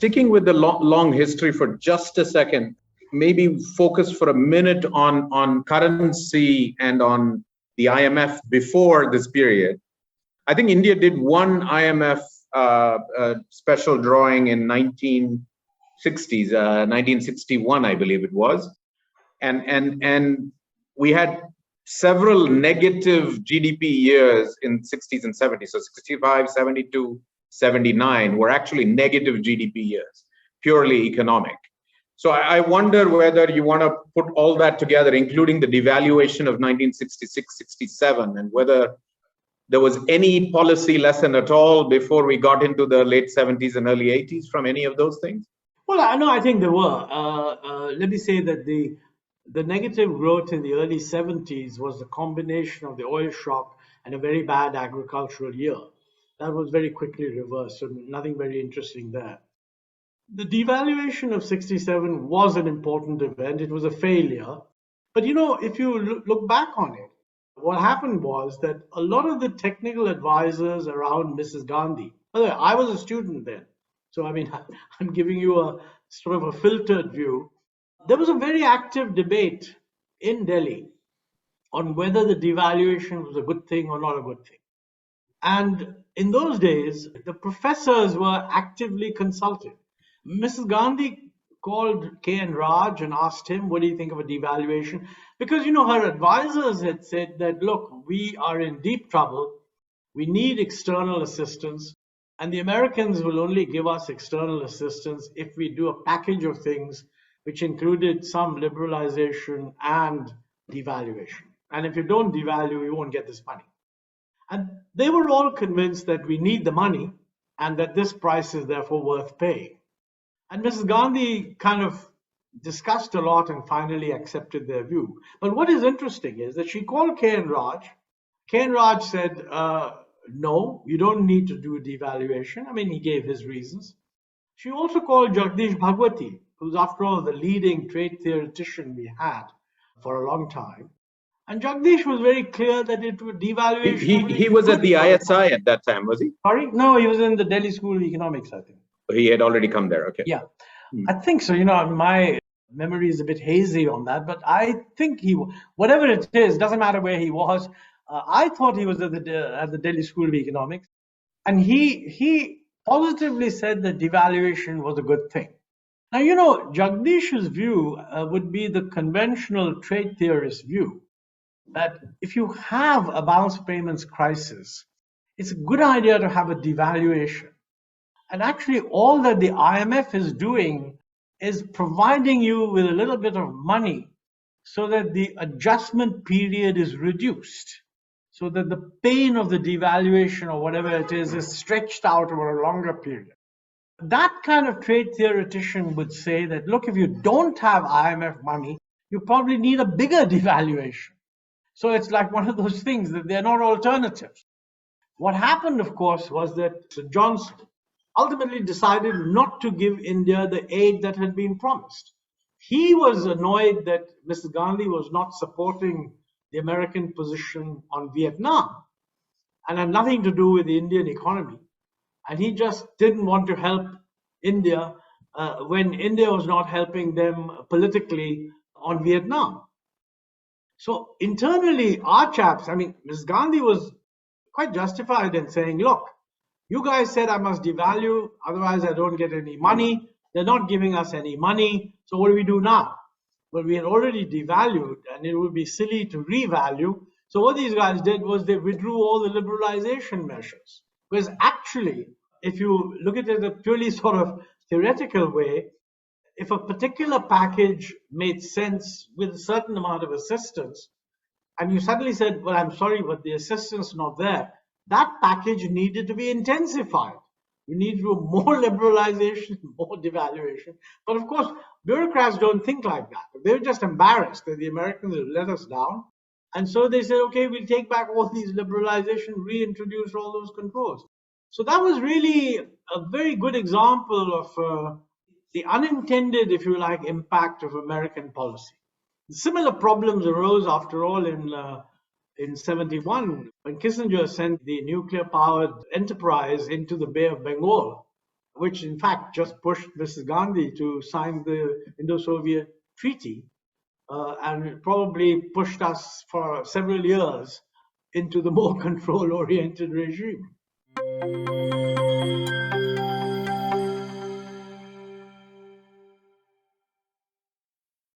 sticking with the long history for just a second, maybe focus for a minute on currency and on the IMF before this period. I think India did one IMF special drawing in 1960s, 1961, I believe it was. And we had several negative GDP years in 60s and 70s. So 65, 72, 79 were actually negative GDP years, purely economic. So I wonder whether you want to put all that together, including the devaluation of 1966, 67, and whether there was any policy lesson at all before we got into the late 70s and early 80s from any of those things? Well, I think there were. Let me say that the negative growth in the early 70s was a combination of the oil shock and a very bad agricultural year. That was very quickly reversed, so nothing very interesting there. The devaluation of 67 was an important event. It was a failure. But, if you look back on it, what happened was that a lot of the technical advisors around Mrs. Gandhi, by the way, I was a student then. So, I'm giving you a sort of a filtered view. There was a very active debate in Delhi on whether the devaluation was a good thing or not a good thing. And in those days, the professors were actively consulted. Mrs. Gandhi called K.N. Raj and asked him, what do you think of a devaluation? Because, her advisors had said that, look, we are in deep trouble. We need external assistance. And the Americans will only give us external assistance if we do a package of things which included some liberalization and devaluation. And if you don't devalue, you won't get this money. And they were all convinced that we need the money and that this price is therefore worth paying. And Mrs. Gandhi kind of discussed a lot and finally accepted their view. But what is interesting is that she called K.N. Raj. K.N. Raj said, no, you don't need to do a devaluation. He gave his reasons. She also called Jagdish Bhagwati, who's after all the leading trade theoretician we had for a long time. And Jagdish was very clear that it would devaluation. He was at the ISI at that time, was he? Sorry? No, he was in the Delhi School of Economics, I think. He had already come there, okay. Yeah, I think so. My memory is a bit hazy on that, but I think whatever it is, doesn't matter where he was. I thought he was at the Delhi School of Economics, and he positively said that devaluation was a good thing. Now, Jagdish's view would be the conventional trade theorist view, that if you have a balance of payments crisis, it's a good idea to have a devaluation. And actually, all that the IMF is doing is providing you with a little bit of money so that the adjustment period is reduced, so that the pain of the devaluation or whatever it is stretched out over a longer period. That kind of trade theoretician would say that, look, if you don't have IMF money, you probably need a bigger devaluation. So it's like one of those things that they're not alternatives. What happened, of course, was that Sir Johnson ultimately decided not to give India the aid that had been promised. He was annoyed that Mrs. Gandhi was not supporting the American position on Vietnam and had nothing to do with the Indian economy. And he just didn't want to help India when India was not helping them politically on Vietnam. So internally, our chaps, Mrs. Gandhi was quite justified in saying, look, you guys said I must devalue, otherwise I don't get any money. They're not giving us any money. So what do we do now? Well, we had already devalued and it would be silly to revalue. So what these guys did was they withdrew all the liberalization measures. Because actually, if you look at it in a purely sort of theoretical way, if a particular package made sense with a certain amount of assistance, and you suddenly said, well, I'm sorry, but the assistance is not there, that package needed to be intensified. You need to do more liberalization, more devaluation. But of course, bureaucrats don't think like that. They were just embarrassed that the Americans have let us down. And so they said, okay, we'll take back all these liberalization, reintroduce all those controls. So that was really a very good example of the unintended, if you like, impact of American policy. Similar problems arose, after all, in 71, when Kissinger sent the nuclear-powered Enterprise into the Bay of Bengal. which in fact just pushed Mrs. Gandhi to sign the Indo-Soviet Treaty, and it probably pushed us for several years into the more control-oriented regime.